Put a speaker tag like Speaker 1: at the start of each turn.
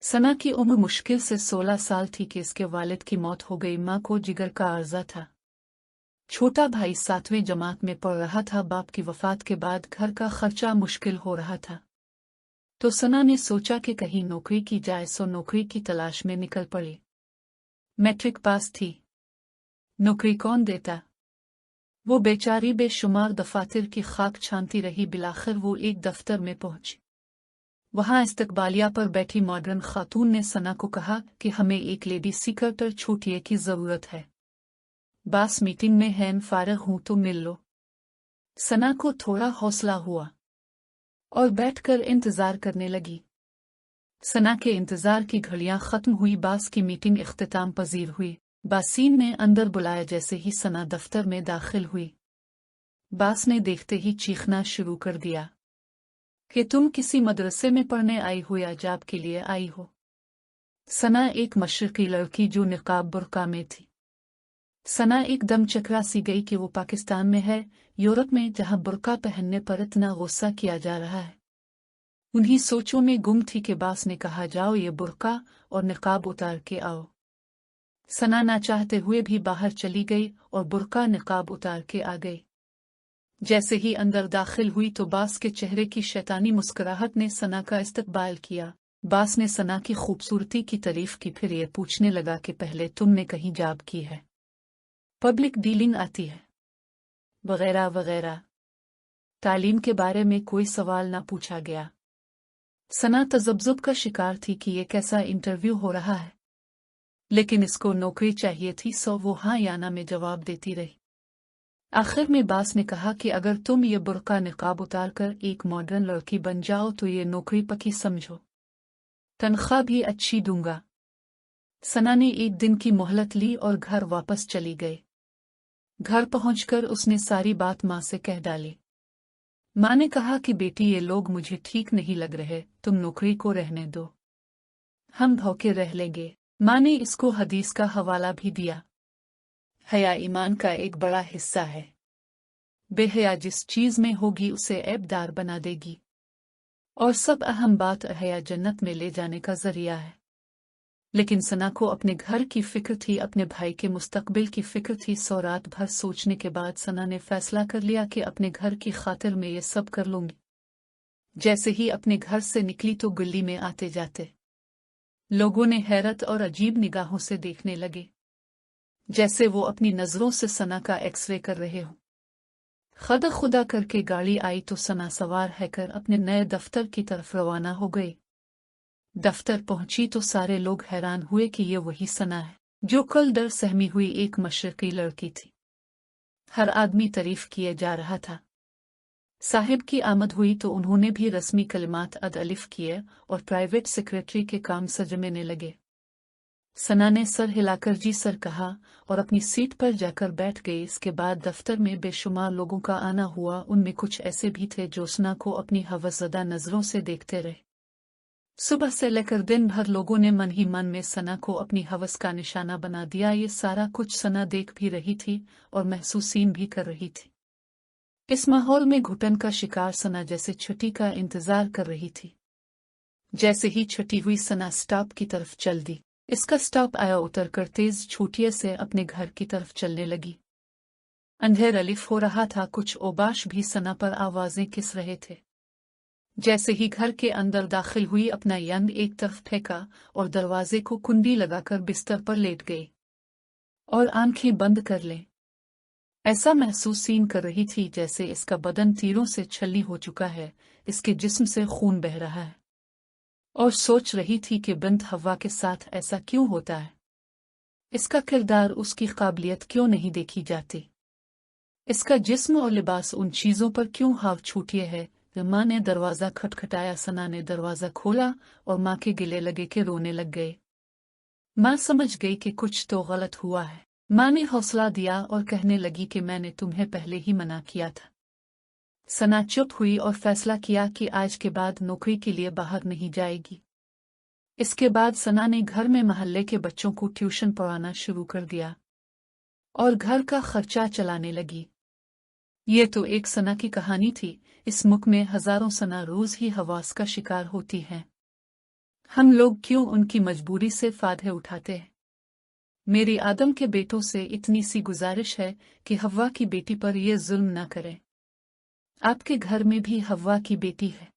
Speaker 1: सना की उम्र मुश्किल से 16 साल थी कि इसके वालिद की मौत हो गई। माँ को जिगर का अर्जा था। छोटा भाई 7वीं जमात में पढ़ रहा था। बाप की वफात के बाद घर का खर्चा मुश्किल हो रहा था, तो सना ने सोचा कि कहीं नौकरी की जाए, सो नौकरी की तलाश में निकल पड़ी। मैट्रिक पास थी, नौकरी कौन देता। वो बेचारी बेशुमार दफातर की खाक छानती रही। बिलाखिर वो एक दफ्तर में पहुंची। वहां इस्तकबालिया पर बैठी मॉडर्न खातून ने सना को कहा कि हमें एक लेडी सिक्रेटर छूटिए की जरूरत है। बास मीटिंग में हैं, फारग हूं तो मिल लो। सना को थोड़ा हौसला हुआ और बैठकर इंतजार करने लगी। सना के इंतजार की घड़ियां खत्म हुई। बास की मीटिंग इख्तिताम पजीर हुई। बासीन ने अंदर बुलाया। जैसे ही सना दफ्तर में दाखिल हुई, बास ने देखते ही चीखना शुरू कर दिया कि तुम किसी मदरसे में पढ़ने आई हो या जॉब के लिए आई हो। सना एक मशरकी लड़की जो निकाब बुर्का में थी। सना एकदम चकरा सी गई कि वो पाकिस्तान में है, यूरोप में, जहां बुर्का पहनने पर इतना गुस्सा किया जा रहा है। उन्हीं सोचों में गुम थी कि बास ने कहा, जाओ ये बुर्का और निकाब उतार के आओ। सना ना चाहते हुए भी बाहर चली गई और बुर्का निकाब उतार के आ गई। जैसे ही अंदर दाखिल हुई तो बास के चेहरे की शैतानी मुस्कुराहट ने सना का इस्तकबाल किया। बास ने सना की खूबसूरती की तारीफ की, फिर ये पूछने लगा कि पहले तुमने कहीं जॉब की है, पब्लिक डीलिंग आती है, वगैरह वगैरह। तालीम के बारे में कोई सवाल ना पूछा गया। सना तजब्जुब का शिकार थी कि ये कैसा इंटरव्यू हो रहा है, लेकिन इसको नौकरी चाहिए थी, सो वो हाँ या ना में जवाब देती रही। आखिर में बास ने कहा कि अगर तुम ये बुर्का निकाब उतार कर एक मॉडर्न लड़की बन जाओ तो ये नौकरी पक्की समझो, तनख्वाह भी अच्छी दूंगा। सना ने एक दिन की मोहलत ली और घर वापस चली गई। घर पहुंचकर उसने सारी बात माँ से कह डाली। माँ ने कहा कि बेटी, ये लोग मुझे ठीक नहीं लग रहे, तुम नौकरी को रहने दो, हम भौके रह लेंगे। माँ ने इसको हदीस का हवाला भी दिया। हया ईमान का एक बड़ा हिस्सा है। बेहया जिस चीज में होगी उसे ऐबदार बना देगी, और सब अहम बात हया जन्नत में ले जाने का जरिया है। लेकिन सना को अपने घर की फिक्र थी, अपने भाई के मुस्तकबिल की फिक्र थी। सो रात भर सोचने के बाद सना ने फैसला कर लिया कि अपने घर की खातिर में ये सब कर लूंगी। जैसे ही अपने घर से निकली तो गली में आते जाते लोगों ने हैरत और अजीब निगाहों से देखने लगे, जैसे वो अपनी नजरों से सना का एक्सरे कर रहे हों। खदा खुदा करके गाड़ी आई तो सना सवार हैकर अपने नए दफ्तर की तरफ रवाना हो गई। दफ्तर पहुंची तो सारे लोग हैरान हुए कि ये वही सना है जो कल डर सहमी हुई एक मशरकी लड़की थी। हर आदमी तारीफ किए जा रहा था। साहिब की आमद हुई तो उन्होंने भी रस्मी कलिमात अद अलिफ किए और प्राइवेट सेक्रेटरी के काम सजमेने लगे। सना ने सर हिलाकर जी सर कहा और अपनी सीट पर जाकर बैठ गई। इसके बाद दफ्तर में बेशुमार लोगों का आना हुआ। उनमें कुछ ऐसे भी थे जो सना को अपनी हवसज़दा नजरों से देखते रहे। सुबह से लेकर दिन भर लोगों ने मन ही मन में सना को अपनी हवस का निशाना बना दिया। ये सारा कुछ सना देख भी रही थी और महसूसीन भी कर रही थी। इस माहौल में घुटन का शिकार सना जैसे छुट्टी का इंतजार कर रही थी। जैसे ही छुट्टी हुई सना स्टॉप की तरफ चल दी। इसका स्टॉप आया, उतरकर तेज छूटिए से अपने घर की तरफ चलने लगी। अंधेर अलिफ हो रहा था, कुछ ओबाश भी सना पर आवाजें किस रहे थे। जैसे ही घर के अंदर दाखिल हुई, अपना यंग एक तरफ फेंका और दरवाजे को कुंडी लगाकर बिस्तर पर लेट गई और आंखें बंद कर ले। ऐसा महसूस सीन कर रही थी जैसे इसका बदन तीरों से छल्ली हो चुका है, इसके जिस्म से खून बह रहा है। और सोच रही थी कि बिन्त हवा के साथ ऐसा क्यों होता है, इसका किरदार, उसकी काबिलियत क्यों नहीं देखी जाती, इसका जिस्म और लिबास उन चीजों पर क्यों हाव छूटिए है। माँ ने दरवाजा खटखटाया। सना ने दरवाजा खोला और माँ के गिले लगे के रोने लग गए। माँ समझ गई कि कुछ तो गलत हुआ है। माँ ने हौसला दिया और कहने लगी कि मैंने तुम्हें पहले ही मना किया था। सना चुप हुई और फैसला किया कि आज के बाद नौकरी के लिए बाहर नहीं जाएगी। इसके बाद सना ने घर में महल्ले के बच्चों को ट्यूशन पढ़ाना शुरू कर दिया और घर का खर्चा चलाने लगी। ये तो एक सना की कहानी थी। इस मुल्क में हजारों सना रोज ही हवास का शिकार होती हैं। हम लोग क्यों उनकी मजबूरी से फायदे उठाते हैं? मेरी आदम के बेटों से इतनी सी गुजारिश है कि हव्वा की बेटी पर ये जुल्म न करें। आपके घर में भी हव्वा की बेटी है।